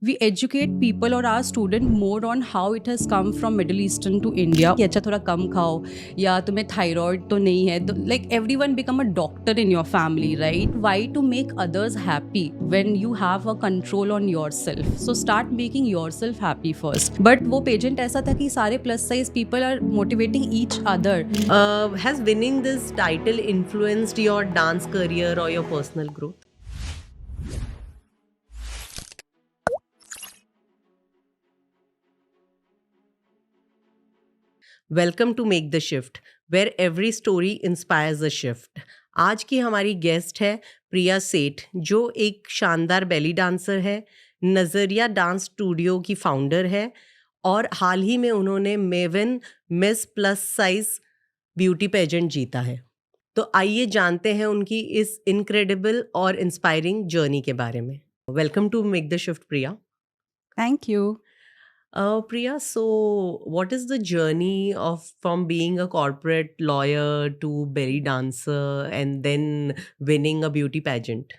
we educate people or our student more on how it has come from Middle Eastern to India कि अच्छा थोड़ा कम खाओ या तुम्हें थायराइड तो नहीं है तो like everyone become a doctor in your family, right? Why to make others happy when you have a control on yourself? So start making yourself happy first. But वो पेजेंट ऐसा था कि सारे plus size people are motivating each other. Has winning this title influenced your dance career or your personal growth? Welcome to Make the Shift where every story inspires a shift. आज की हमारी guest है प्रिया सेठ, जो एक शानदार बेली dancer है, नज़रिया डांस स्टूडियो की फाउंडर है और हाल ही में उन्होंने मेवन Miss Plus Size beauty pageant जीता है। तो आइए जानते हैं उनकी इस इनक्रेडिबल और इंस्पायरिंग जर्नी के बारे में। Welcome to Make the Shift Priya. Thank you. Priya, so what is the journey of from being a corporate lawyer to belly dancer and then winning a beauty pageant?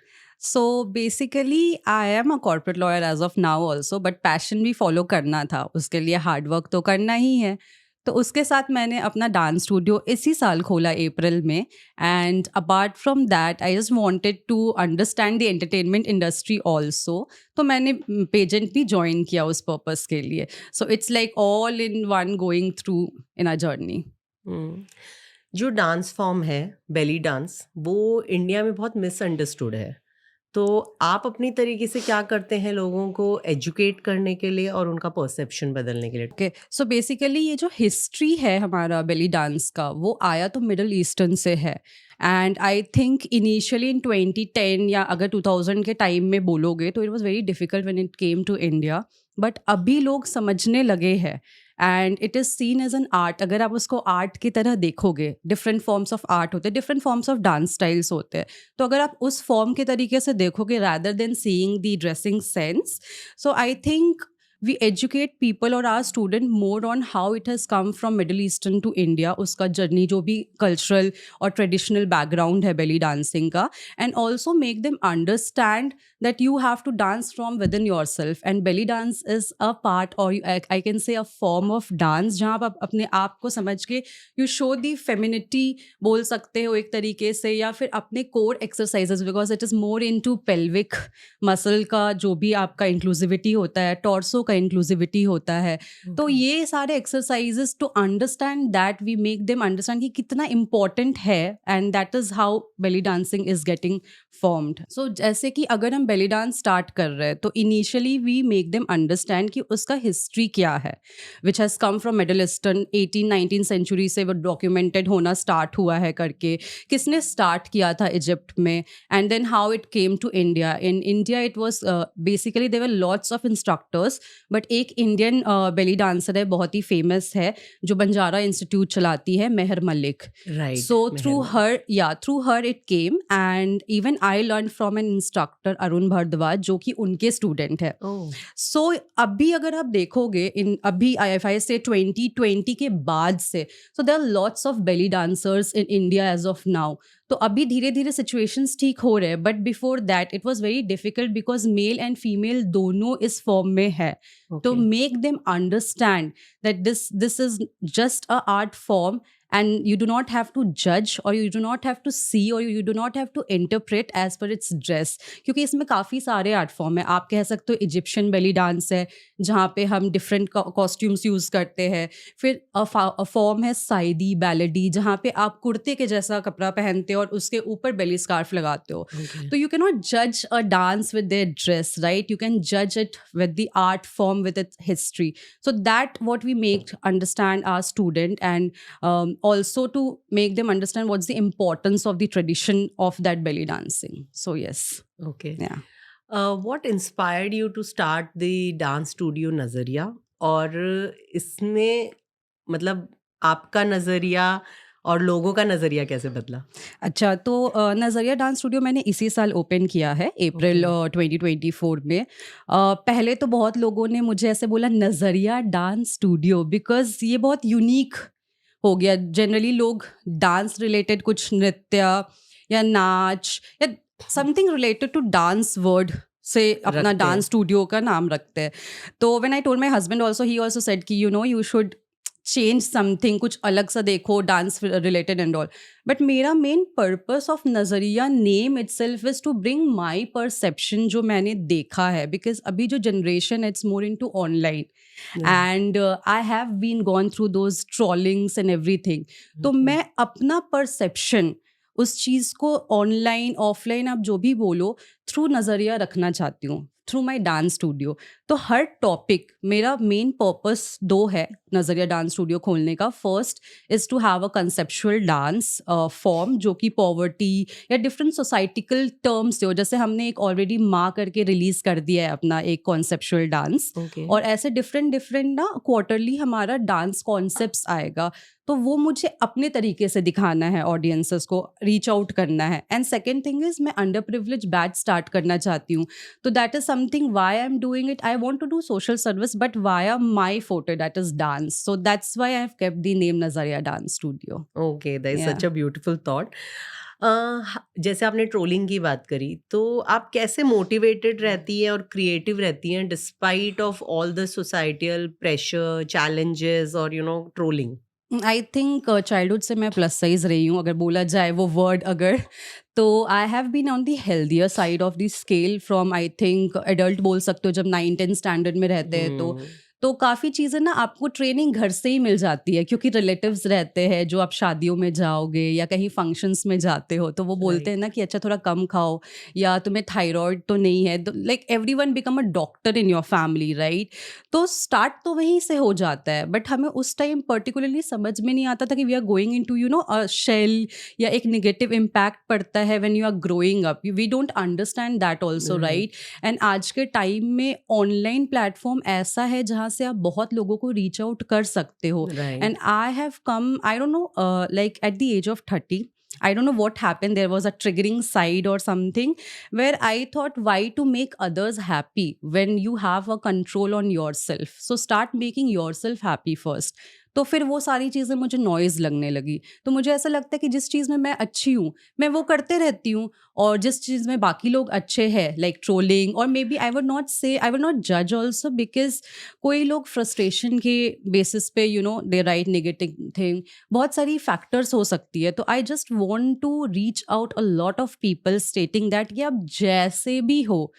So basically, I am a corporate lawyer as of now also, but passion भी follow करना था, उसके लिए hard work तो करना ही है। तो उसके साथ मैंने अपना डांस स्टूडियो इसी साल खोला अप्रैल में and apart from that I just wanted to understand the entertainment industry also. तो मैंने पेजेंट भी ज्वाइन किया उस पर्पस के लिए। So it's like all in one going through in a journey. जो डांस फॉर्म है बेली डांस, वो इंडिया में बहुत मिसअंडरस्टूड है। तो आप अपनी तरीके से क्या करते हैं लोगों को एजुकेट करने के लिए और उनका परसेप्शन बदलने के लिए? ओके, सो बेसिकली ये जो हिस्ट्री है हमारा बेली डांस का, वो आया तो मिडल ईस्टर्न से है। And I think initially in 2010 या अगर 2000 के टाइम में बोलोगे तो it was very difficult when it came to India, but अभी लोग समझने लगे हैं and it is seen as an art. अगर आप उसको आर्ट की तरह देखोगे, डिफरेंट फॉर्म्स ऑफ आर्ट होते हैं, different forms of dance styles होते हैं। तो अगर आप उस फॉर्म के तरीके से देखोगे rather than seeing the dressing sense, so I think we educate people or our student more on how it has come from Middle Eastern to India, उसका जर्नी जो भी कल्चरल और ट्रेडिशनल बैकग्राउंड है belly dancing का, and also make them understand that you have to dance from within yourself, and belly dance is a part or I can say a form of dance जहाँ आप अपने आप को समझ के you show the femininity बोल सकते हो एक तरीके से, या फिर अपने core exercises because it is more into pelvic muscle का जो भी आपका inclusivity होता है, torso का inclusivity होता है। तो ये सारे exercises to understand that we make them understand कि कितना important है, and that is how belly dancing is getting formed. So जैसे कि अगर हम बेली डांस स्टार्ट कर रहे हैं तो initially we make them understand कि उसका हिस्ट्री क्या है, which has come from middle eastern. 18-19 century से वो डॉक्यूमेंटेड होना स्टार्ट हुआ है करके, किसने स्टार्ट किया था इजिप्ट में, and then how it came to India. In India it was basically there were lots of instructors, but एक इंडियन बेली डांसर है, बहुत ही फेमस है, जो बंजारा इंस्टीट्यूट चलाती है, मेहर Malik. Right. So through her it came, and even I learned from an instructor Arun Bhardwaj जो कि उनके स्टूडेंट है। Oh. सो अभी अगर आप देखोगे इन अभी if I say 2020 के बाद से, so there are lots of belly dancers in India as of now. तो अभी धीरे धीरे सिचुएशंस ठीक हो रहे हैं, but before that it was very difficult because male and female दोनों इस फॉर्म में है। तो Okay. Make them understand that this is just a art form, and you do not have to judge or you do not have to see or you do not have to interpret as per its dress, क्योंकि इसमें काफ़ी सारे art form है। आप कह सकते हो Egyptian belly dance है जहाँ पे हम डिफरेंट कॉस्ट्यूम्स यूज़ करते हैं, फिर फॉर्म है साइदी बैलेडी जहाँ पे आप कुर्ते के जैसा कपड़ा पहनते हो और उसके ऊपर बेली स्कार्फ लगाते हो। Okay. तो यू कैन नॉट जज अ dance with their dress, right? You can जज it with the art form with its history. So that what we make understand our student, and also to make them understand what's the importance of the tradition of that belly dancing. So yes. Okay. Yeah. What inspired you to start the dance studio नज़रिया? और इसमें मतलब आपका नज़रिया और लोगों का नज़रिया कैसे बदला? अच्छा, तो नज़रिया डांस स्टूडियो मैंने इसी साल ओपन किया है अप्रैल 2024 में। पहले तो बहुत लोगों ने मुझे ऐसे बोला नज़रिया डांस स्टूडियो, बिकॉज ये बहुत यूनिक हो गया। जनरली लोग डांस रिलेटेड कुछ नृत्य या नाच या something related to dance word से अपना रखते हैं। डांस स्टूडियो का नाम रखते हैं। तो when I told my husband also, he also said कि you know you should change something, कुछ अलग सा देखो dance related and all. But मेरा main purpose of Nazariya name itself is to bring my perception जो मैंने देखा है, बिकॉज अभी जो जनरेशन है it's more into online Right. And I have been gone through those trollings and everything. तो Okay. मैं अपना परसेप्शन उस चीज़ को ऑनलाइन ऑफलाइन आप जो भी बोलो थ्रू नज़रिया रखना चाहती हूँ, थ्रू माई डांस स्टूडियो। तो हर टॉपिक, मेरा मेन पर्पस दो है नज़रिया डांस स्टूडियो खोलने का। First is to have a conceptual dance form जो कि पॉवर्टी या डिफरेंट सोसाइटिकल टर्म्स से हो। जैसे हमने एक ऑलरेडी माँ करके रिलीज़ कर दिया है अपना एक कॉन्सेप्चुअल डांस, Okay. और ऐसे डिफरेंट डिफरेंट ना क्वार्टरली हमारा डांस कॉन्सेप्ट्स आएगा। तो वो मुझे अपने तरीके से दिखाना है, ऑडियंसेस को रीच आउट करना है। एंड सेकेंड थिंग इज मैं अंडर प्रिविलेज बैच स्टार्ट करना चाहती हूँ। तो that is something why I am doing it. I want to do social service but via my forte, that is dance. So that's why I have kept the name Nazariya dance studio. Okay, that is yeah such a beautiful thought. जैसे आपने trolling की बात करी, तो आप कैसे motivated रहती हैं और क्रिएटिव रहती हैं despite of all the societal pressure, challenges और ट्रोलिंग? आई थिंक चाइल्डहुड से मैं प्लस साइज रही हूँ, अगर बोला जाए वो वर्ड अगर। तो I have been on the healthier side of the scale from, I think adult बोल सकते हो, जब 9-10 स्टैंडर्ड में रहते हैं तो काफ़ी चीज़ें ना आपको ट्रेनिंग घर से ही मिल जाती है, क्योंकि रिलेटिव्स रहते हैं। जो आप शादियों में जाओगे या कहीं फंक्शंस में जाते हो तो वो बोलते हैं ना कि अच्छा थोड़ा कम खाओ, या तुम्हें थायराइड तो नहीं है। Like everyone become a doctor in your family, right? तो स्टार्ट तो वहीं से हो जाता है, बट हमें उस टाइम पर्टिकुलरली समझ में नहीं आता था कि we are going into you know a shell, या एक नेगेटिव इम्पैक्ट पड़ता है when you are growing up. We don't understand that also, right? And आज के टाइम में ऑनलाइन प्लेटफॉर्म ऐसा है जहाँ से आप बहुत लोगों को रीच आउट कर सकते हो। Right. And I have come, I don't know, like at the age of 30, I don't know what happened. There was a triggering side or something where I thought, why to make others happy when you have a control on yourself? So start making yourself happy first. तो फिर वो सारी चीज़ें मुझे noise लगने लगी। तो मुझे ऐसा लगता है कि जिस चीज़ में मैं अच्छी हूँ, मैं वो करते रहती हूँ, और जिस चीज़ में बाकी लोग अच्छे हैं, लाइक ट्रोलिंग, और maybe I would not say, I would not जज ऑल्सो, बिकॉज कोई लोग फ्रस्ट्रेशन के बेसिस पे you know they write negative thing. बहुत सारी फैक्टर्स हो सकती है। तो I just want to reach out a lot of people stating that कि आप जैसे भी हो,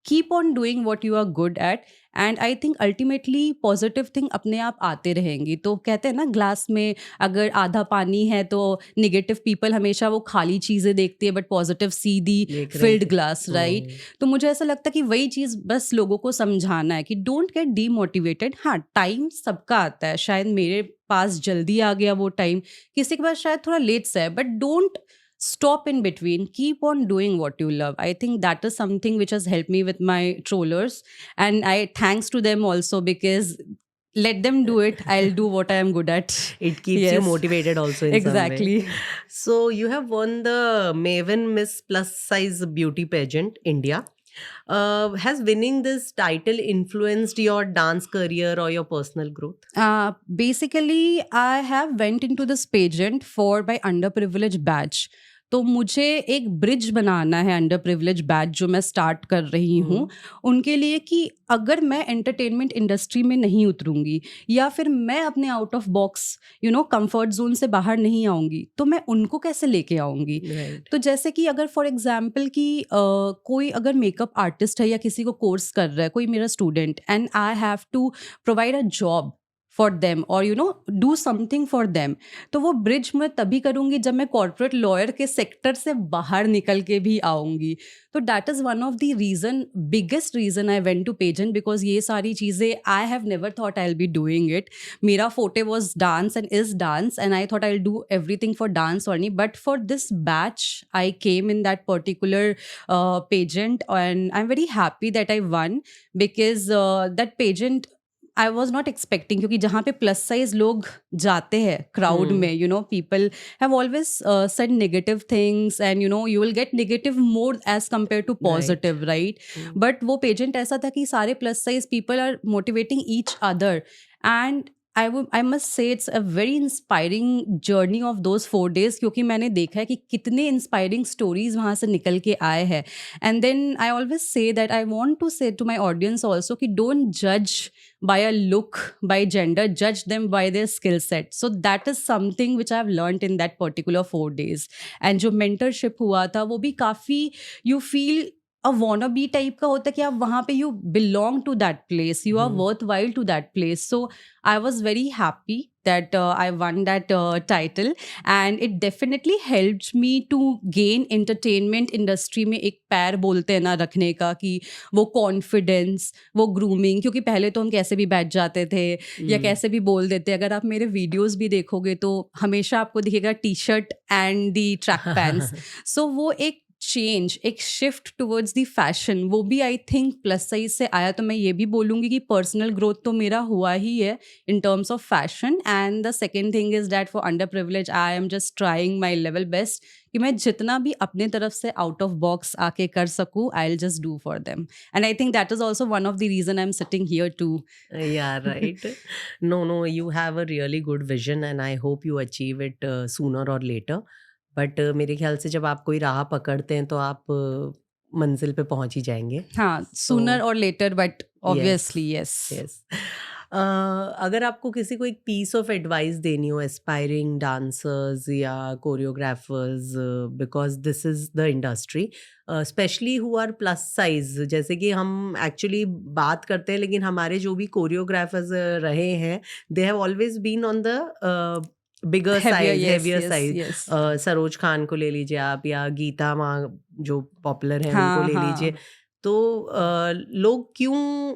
keep on doing what you are good at. And I think ultimately positive thing अपने आप आते रहेंगी। तो कहते हैं ना, ग्लास में अगर आधा पानी है तो निगेटिव पीपल हमेशा वो खाली चीज़ें देखती है, बट पॉजिटिव सी दी देख रहे फिल्ड थे। Glass, right? तो मुझे ऐसा लगता है कि वही चीज़ बस लोगों को समझाना है कि डोंट गेट डीमोटिवेटेड। हाँ, टाइम सबका आता है, शायद मेरे पास जल्दी आ गया वो टाइम, किसी के पास शायद थोड़ा लेट से है, but don't stop in between, keep on doing what you love. I think that is something which has helped me with my trollers, and I thanks to them also, because let them do it, I'll do what I am good at. It keeps you Yes. motivated also in some way. Exactly. So you have won the Maven Miss Plus Size Beauty Pageant India. Has winning this title influenced your dance career or your personal growth? Basically I have went into this pageant for my underprivileged batch. तो मुझे एक bridge बनाना है under privilege batch जो मैं start कर रही हूँ उनके लिए, कि अगर मैं एंटरटेनमेंट इंडस्ट्री में नहीं उतरूँगी, या फिर मैं अपने out of box you know comfort zone से बाहर नहीं आऊँगी, तो मैं उनको कैसे लेके आऊँगी? Right. तो जैसे कि अगर फॉर एग्जाम्पल कि कोई अगर मेकअप आर्टिस्ट है या किसी को कोर्स कर रहा है, कोई मेरा student, and I have to provide a job for them और you know do something for them, तो वो ब्रिज मैं तभी करूँगी जब मैं कॉर्पोरेट लॉयर के सेक्टर से बाहर निकल के भी आऊँगी। तो that is one of the reason, biggest reason I went to pageant, because ये सारी चीज़ें I have never thought I will be doing it. मेरा forte was dance and is dance, and I thought I will do everything for dance only, but for this batch I came in that particular pageant, and I am very happy that I won, because that pageant I was not expecting, क्योंकि जहाँ पे plus size लोग जाते हैं crowd में, you know people have always said negative things, and you know you will get negative more as compared to positive, right? But वो pageant ऐसा था कि सारे plus size people are motivating each other, and I must say it's a very inspiring journey of those 4 days, क्योंकि मैंने देखा है कि कितने inspiring stories वहाँ से निकल के आए हैं. And then I always say that I want to say to my audience also कि don't judge by a look, by gender, judge them by their skill set. So that is something which I've learned in that particular 4 days. And जो mentorship हुआ था वो भी काफ़ी, you feel a wannabe type का होता है कि आप वहाँ पे you belong to that place, you are worthwhile to that place. So I was very happy that I won that title, and it definitely helped me to gain entertainment industry में एक पैर बोलते हैं ना रखने का, कि वो confidence, वो grooming, क्योंकि पहले तो हम कैसे भी बैठ जाते थे या कैसे भी बोल देते. अगर आप मेरे वीडियोस भी देखोगे तो हमेशा आपको दिखेगा T shirt and the track pants. So वो एक चेंज, एक शिफ्ट टुवर्ड्स दी फैशन, वो भी आई थिंक प्लस साइज से आया. तो मैं ये भी बोलूँगी कि पर्सनल ग्रोथ तो मेरा हुआ ही है in terms of fashion. And the second thing is that for under privilege I am just trying my level best कि मैं जितना भी अपने तरफ से आउट ऑफ बॉक्स आके कर सकूँ, I will just do for them. And I think that is also one of the reason I am sitting here too. Yeah, right. No, you have a really good vision and I hope you achieve it sooner or later. But मेरे ख्याल से जब आप कोई राह पकड़ते हैं तो आप मंजिल पे पहुंच ही जाएंगे. हाँ, सूनर और later, but obviously yes. Yes. अगर आपको किसी को एक पीस ऑफ एडवाइस देनी हो एस्पायरिंग डांसर्स या choreographers, because this is the industry, especially who are plus size, जैसे कि हम एक्चुअली बात करते हैं लेकिन हमारे जो भी कोरियोग्राफर्स रहे हैं they have always been on the bigger size, heavier size. Saroj Khan को ले लीजिए आप, या गीता माँ जो पॉपुलर हैं उनको ले लीजिए. तो लोग क्यों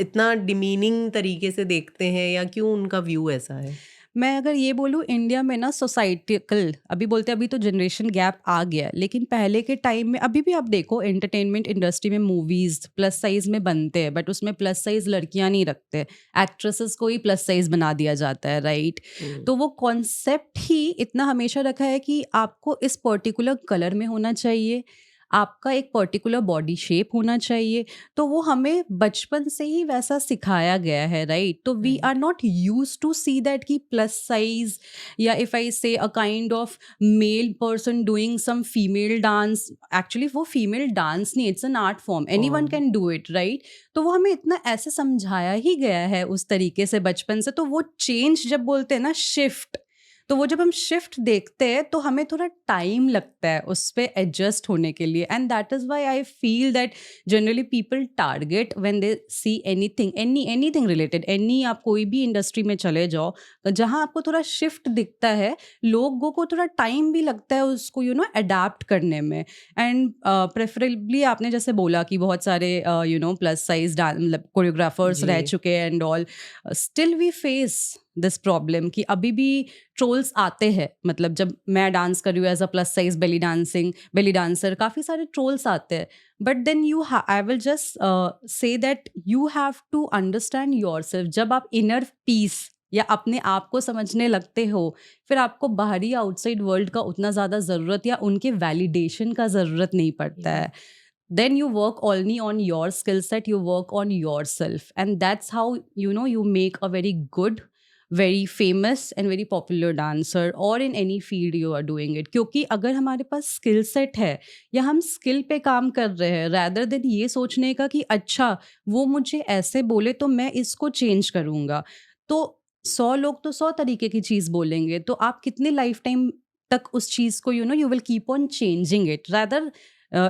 इतना डिमीनिंग तरीके से देखते हैं या क्यों उनका व्यू ऐसा है? मैं अगर ये बोलूँ, इंडिया में ना सोसाइटिकल, अभी बोलते हैं अभी तो जनरेशन गैप आ गया, लेकिन पहले के टाइम में अभी भी आप देखो एंटरटेनमेंट इंडस्ट्री में मूवीज प्लस साइज में बनते हैं, बट उसमें प्लस साइज लड़कियां नहीं रखते, एक्ट्रेसेस को ही प्लस साइज बना दिया जाता है, राइट? तो वो कॉन्सेप्ट ही इतना हमेशा रखा है कि आपको इस पर्टिकुलर कलर में होना चाहिए, आपका एक पर्टिकुलर बॉडी शेप होना चाहिए. तो वो हमें बचपन से ही वैसा सिखाया गया है, राइट? तो we are not use to see that कि प्लस साइज, या if I say a kind of male person doing some female dance, actually वो फीमेल डांस नहीं, it's an art form, anyone can do it, right? तो वो हमें इतना ऐसे समझाया ही गया है उस तरीके से बचपन से. तो वो चेंज जब बोलते हैं ना, शिफ्ट, तो वो जब हम शिफ्ट देखते हैं तो हमें थोड़ा टाइम लगता है उस पर एडजस्ट होने के लिए. And that is why I feel that generally people target when they see anything, anything related, आप कोई भी इंडस्ट्री में चले जाओ, जहाँ आपको थोड़ा शिफ्ट दिखता है, लोगों को थोड़ा टाइम भी लगता है उसको अडाप्ट करने में. एंड प्रेफरेबली आपने जैसे बोला कि बहुत सारे प्लस साइज मतलब कोरियोग्राफर्स रह चुके हैं and all, still we face this problem कि अभी भी ट्रोल्स आते हैं. मतलब जब मैं डांस कर रही हूँ as a plus size belly dancer, काफ़ी सारे ट्रोल्स आते हैं. But then I will just say that you have to understand yourself. जब आप इनर पीस या अपने आप को समझने लगते हो, फिर आपको बाहरी आउटसाइड वर्ल्ड का उतना ज़्यादा ज़रूरत या उनके वैलिडेशन का ज़रूरत नहीं पड़ता है. Then you work only on your skill set, you work on yourself, and that's how you make a very good, very famous and very popular dancer, or in any field you are doing it. क्योंकि अगर हमारे पास skill set है या हम skill पे काम कर रहे हैं, rather than ये सोचने का कि अच्छा वो मुझे ऐसे बोले तो मैं इसको चेंज करूँगा, तो 100 लोग तो 100 तरीके की चीज़ बोलेंगे, तो आप कितने लाइफ टाइम तक उस चीज़ को you will keep on changing it. Rather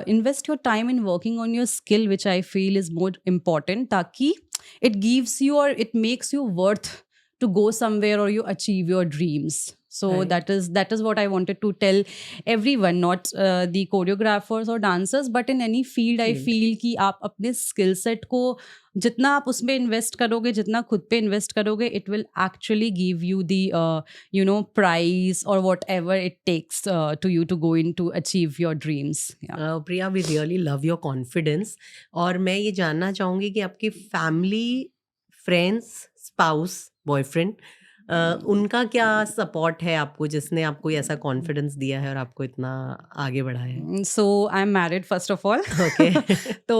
invest your time in working on your skill, which I feel is more important, ताकि it gives you or it makes you worth to go somewhere or you achieve your dreams. So Right. that is what I wanted to tell everyone, not the choreographers or dancers, but in any field I feel कि आप अपने skill set को जितना आप उसमें invest करोगे, जितना खुद पे invest करोगे, it will actually give you the prize or whatever it takes to you to go in to achieve your dreams. Yeah. Priya, we really love your confidence. और मैं ये जानना चाहूँगी कि आपकी फैमिली, फ्रेंड्स, स्पाउस, बॉयफ्रेंड उनका क्या सपोर्ट है आपको जिसने आपको ऐसा कॉन्फिडेंस दिया है और आपको इतना आगे बढ़ाया है? So I'm married first of all. Okay. तो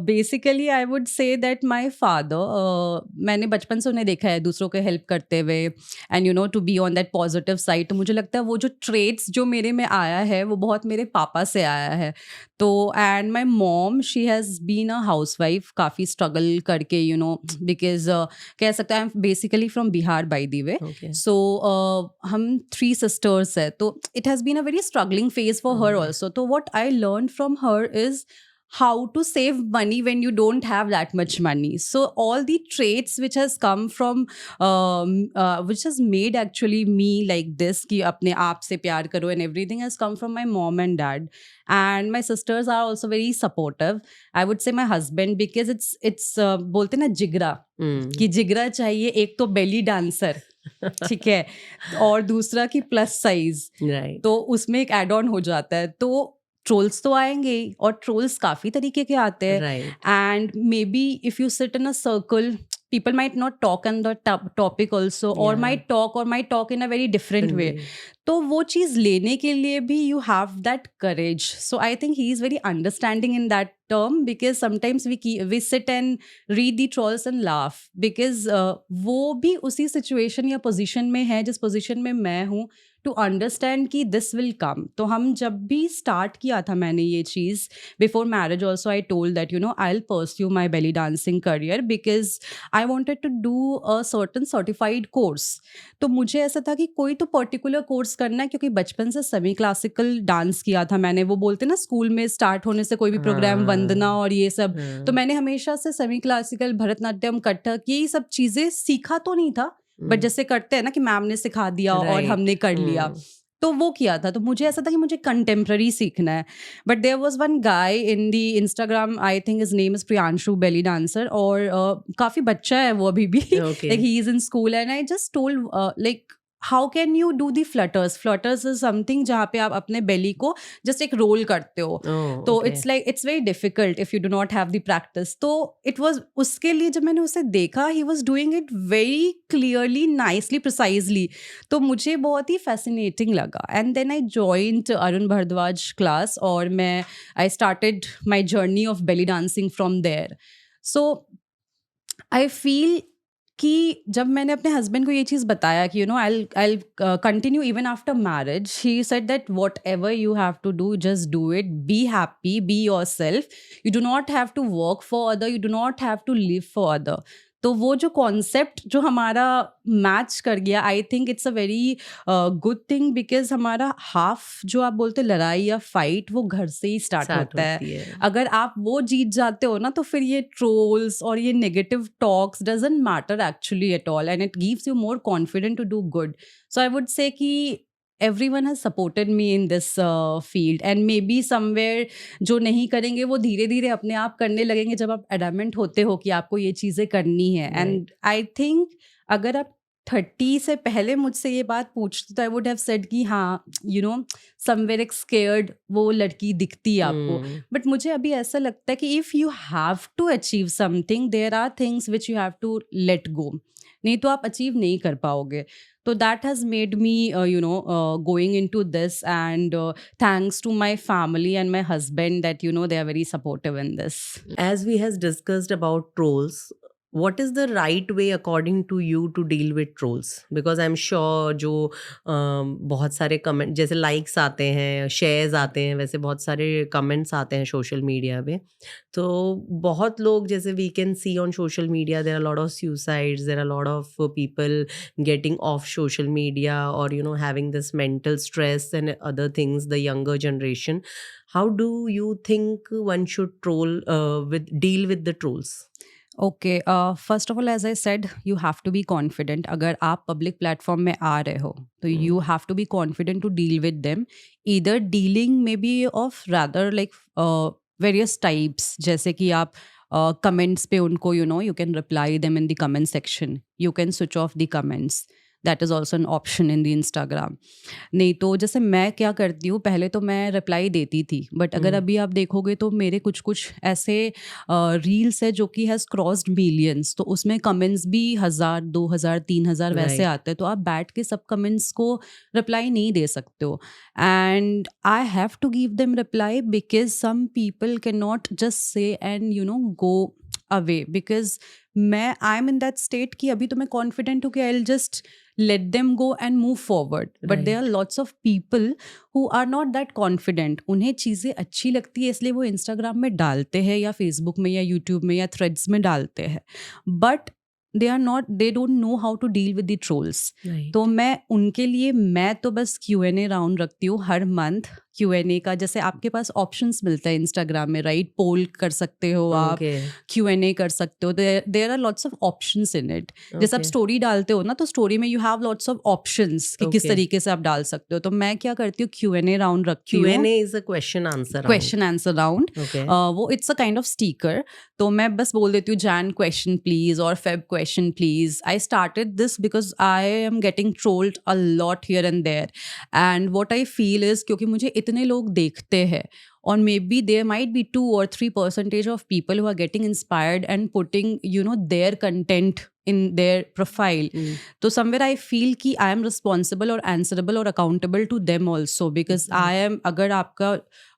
basically I would say that my father, मैंने बचपन से उन्हें देखा है दूसरों को हेल्प करते हुए and to be on that positive side. तो मुझे लगता है वो जो ट्रेट्स जो मेरे में आया है वो बहुत मेरे पापा से आया है। तो and my mom she has been a housewife, काफ़ी स्ट्रगल करके बिकॉज कह सकते हैं I am basically from Bihar by the way. Okay. So हम 3 सिस्टर्स है, तो it has been a very struggling phase for her also. तो what I learned from her is how to save money when you don't have that much money. So all the traits which has come from which has made actually me like this कि अपने आप से प्यार करो and everything has come from my mom and dad. And my sisters are also very supportive. I would say my husband, because it's बोलते ना जिगरा, कि जिगरा चाहिए, एक तो बेली डांसर, ठीक है, और दूसरा कि प्लस साइज, राइट। तो उसमें एक एड ऑन हो जाता है। तो ट्रोल्स तो आएंगे ही, और ट्रोल्स काफ़ी तरीके के आते हैं। Right. And may be if you sit in a circle, people might not talk on the topic also, or Yeah. might talk in a very different way. तो वो चीज़ लेने के लिए भी you have that courage. So I think he is very understanding in that term, because sometimes we sit and read the trolls and laugh, because वो भी उसी situation या position में है जिस position में मैं हूँ, to understand कि this will come. तो हम जब भी start किया था मैंने ये चीज़, before marriage also I told that I'll pursue my belly dancing career because I wanted to do a certain certified course. तो मुझे ऐसा था कि कोई तो पर्टिकुलर कोर्स करना है, क्योंकि बचपन से सेमी क्लासिकल डांस किया था मैंने। वो बोलते ना स्कूल में स्टार्ट होने से कोई भी प्रोग्राम, वंदना और ये सब, तो मैंने हमेशा से सेमी क्लासिकल, भरतनाट्यम, कथक, यही सब चीज़ें सीखा तो नहीं था, बट जैसे करते हैं ना कि मैम ने सिखा दिया और हमने कर लिया, तो वो किया था। तो मुझे ऐसा था कि मुझे कंटेम्प्रेरी सीखना है। But there was one guy in the Instagram, I think his name is Priyanshu belly dancer, और काफ़ी बच्चा है वो अभी भी, like he is in school, and I just told like how can you do the flutters. Flutters is something जहाँ पे आप अपने बेली को जस्ट एक रोल करते हो। तो it's like it's very difficult if you do not have the practice. तो इट वाज, उसके लिए जब मैंने उसे देखा, he was doing it very clearly, nicely, precisely, तो मुझे बहुत ही फैसिनेटिंग लगा। And then I joined Arun Bhardwaj class, और मैं I started my journey of belly dancing from there. So I feel कि जब मैंने अपने हस्बैंड को ये चीज़ बताया कि I continue even after marriage, he said that whatever you have to do, just do it, be happy, be yourself, you do not have to work for other, you do not have to live for other. तो वो जो concept जो हमारा match कर गया, I think it's a very good thing, because हमारा half जो आप बोलते लड़ाई या फाइट, वो घर से ही स्टार्ट होता है। अगर आप वो जीत जाते हो ना, तो फिर ये ट्रोल्स और ये negative talks doesn't matter actually at all, and it gives you more confident to do good. So I would say कि everyone has supported me in this field, and maybe somewhere जो नहीं करेंगे वो धीरे धीरे अपने आप करने लगेंगे जब आप एडामेंट होते हो कि आपको ये चीज़ें करनी है। एंड आई थिंक अगर आप 30 से पहले मुझसे ये बात पूछते तो आई वुड हैव सेड कि हाँ, समवेयर एक स्केयर्ड वो लड़की दिखती है आपको। बट मुझे अभी ऐसा लगता है कि if you have to achieve something, there are things which you have to let go, नहीं तो आप अचीव नहीं कर पाओगे। So that has made me, going into this, and thanks to my family and my husband that, they are very supportive in this. As we has discussed about trolls, what is the right way according to you to deal with trolls? Because I'm sure जो बहुत सारे comment, जैसे likes आते हैं, shares आते हैं, वैसे बहुत सारे कमेंट्स आते हैं सोशल मीडिया पे। तो बहुत लोग, जैसे we can see on social media, there are lot of suicides, there are lot of people getting off social media, और having this mental stress and other things, the younger generation. How do you think one should deal with the trolls? Okay, first of all, as I said, you have to be confident. अगर आप public platform में आ रहे हो, तो you have to be confident to deal with them. Either dealing maybe of rather like various types, जैसे कि आप comments पे उनको, you can reply them in the comment section. You can switch off the comments. That is also an option in the Instagram. नहीं तो जैसे मैं क्या करती हूँ, पहले तो मैं रिप्लाई देती थी, बट अगर अभी आप देखोगे तो मेरे कुछ कुछ ऐसे रील्स है जो कि हैज़ क्रॉस्ड मिलियंस, तो उसमें कमेंट्स भी 1000 2000 3000 वैसे Right. आते हैं, तो आप बैठ के सब कमेंट्स को रिप्लाई नहीं दे सकते हो, and I have to give them reply because some people can not just say and go away, because मैं I am in that state कि अभी तो मैं कॉन्फिडेंट हूँ कि I will just let them go and move forward, but there are lots of people who are not that confident. उन्हें चीज़ें अच्छी लगती है इसलिए वो इंस्टाग्राम में डालते हैं या फेसबुक में या यूट्यूब में या थ्रेड्स में डालते हैं, but they don't know how to deal with the trolls. Right. तो मैं उनके लिए मैं तो बस Q&A राउंड रखती हूँ हर मंथ। Q&A का जैसे आपके पास ऑप्शंस मिलता है इंस्टाग्राम में, राइट? पोल कर सकते हो आप, Okay. Q&A कर सकते हो, there are lots of options in it. जैसे आप Okay. स्टोरी डालते हो ना, तो स्टोरी में you have lots of options कि किस Okay. तरीके से आप डाल सकते हो। तो मैं क्या करती हूँ, Q&A राउंड रखती हूँ, Q&A is a question answer round. Question answer round. Okay. वो it's a kind of sticker, तो मैं बस बोल देती हूँ जैन क्वेश्चन प्लीज और फेब question please. I started this because I am getting trolled a lot here and there, and what I feel is क्योंकि मुझे इतने लोग देखते हैं, और maybe there might be 2 or 3% of people who are getting inspired and putting their content in their profile. तो somewhere I feel कि I am responsible or answerable or accountable to them also, because I am, अगर आपका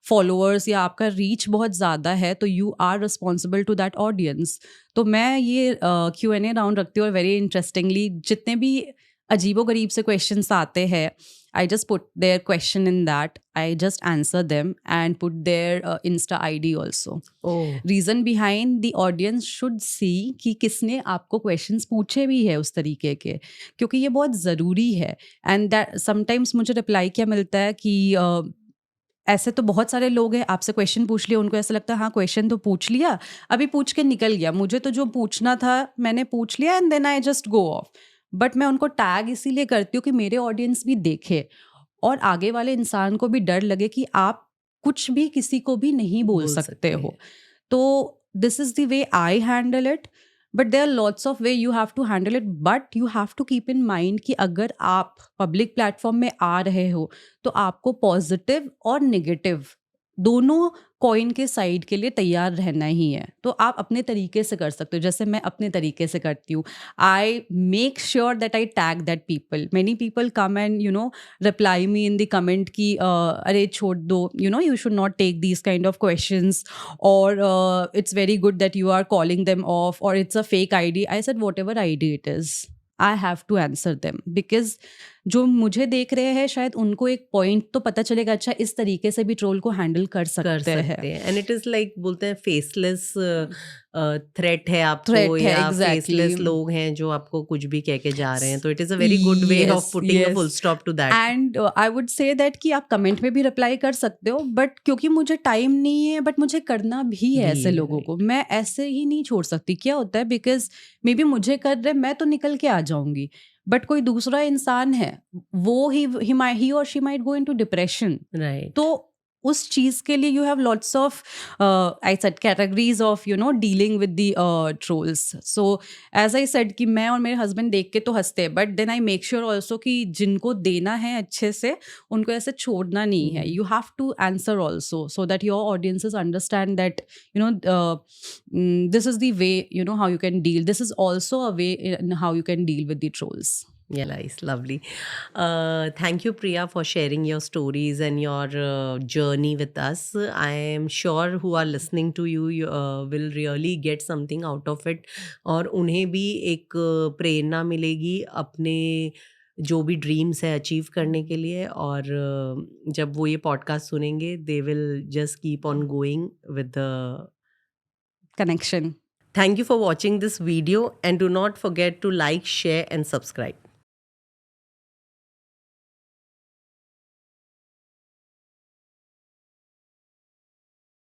followers या आपका reach बहुत ज़्यादा है तो you are responsible to that audience. तो मैं ये Q&A राउंड रखती हूँ, और very interestingly जितने भी अजीबो-गरीब से क्वेश्चंस आते हैं, I just put their question in that. I just answer them and put their Insta ID also. Oh. Reason behind, the audience should see कि किसने आपको questions पूछे भी है उस तरीके के, क्योंकि ये बहुत ज़रूरी है। And that sometimes मुझे reply क्या मिलता है कि ऐसे तो बहुत सारे लोग हैं, आपसे क्वेश्चन पूछ लिया, उनको ऐसा लगता है हाँ क्वेश्चन तो पूछ लिया, अभी पूछ के निकल गया, मुझे तो जो पूछना था मैंने पूछ लिया and then I just go off. But मैं उनको टैग इसीलिए करती हूँ कि मेरे ऑडियंस भी देखे और आगे वाले इंसान को भी डर लगे कि आप कुछ भी किसी को भी नहीं बोल सकते हो। तो this is the way I handle it, but there are lots of way you have to handle it, but you have to keep in mind कि अगर आप पब्लिक प्लेटफॉर्म में आ रहे हो तो आपको पॉजिटिव और नेगेटिव दोनों कॉइन के साइड के लिए तैयार रहना ही है। तो आप अपने तरीके से कर सकते हो, जैसे मैं अपने तरीके से करती हूँ। I make sure that I tag that people. Many people come and reply me in the comment कि अरे छोड़ दो, you should not take these kind of questions, और it's very good that you are calling them off, और it's a fake ID. I said whatever ID it is, I have to answer them, because जो मुझे देख रहे हैं शायद उनको एक पॉइंट तो पता चलेगा, अच्छा इस तरीके से भी ट्रोल को हैंडल कर सकते हैं। एंड इट इज लाइक बोलते हैं फेसलेस थ्रेट है आपको, Threat है, या exactly. फेसलेस लोग हैं जो आपको कुछ भी कह के जा रहे हैं, तो it is a very good way of Yes, putting a yes. Full stop to that. And I would say that कि आप कमेंट में भी रिप्लाई कर सकते हो, बट क्योंकि मुझे टाइम नहीं है, बट मुझे करना भी है भी ऐसे है, लोगों को, मैं ऐसे ही नहीं छोड़ सकती। क्या होता है, बिकॉज मे बी मुझे कर रहे, मैं तो निकल के आ जाऊंगी, बट कोई दूसरा इंसान है, वो ही और she might go into depression. Right. तो उस चीज के लिए you have lots of I said categories of dealing with the trolls. So as I said कि मैं और मेरे हस्बैंड देख के तो हंसते हैं, but then I make sure also कि जिनको देना है अच्छे से उनको ऐसे छोड़ना नहीं है। You have to answer also so that your audiences understand that this is the way how you can deal. This is also a way in how you can deal with the trolls. Yeah, nice, lovely. Thank you, Priya, for sharing your stories and your journey with us. I am sure who are listening to you will really get something out of it, और उन्हें भी एक प्रेरणा मिलेगी अपने जो भी dreams है achieve करने के लिए, और जब वो ये पॉडकास्ट सुनेंगे they will just keep on going with the Connection. Thank you for watching this video, and do not forget to like, share and subscribe.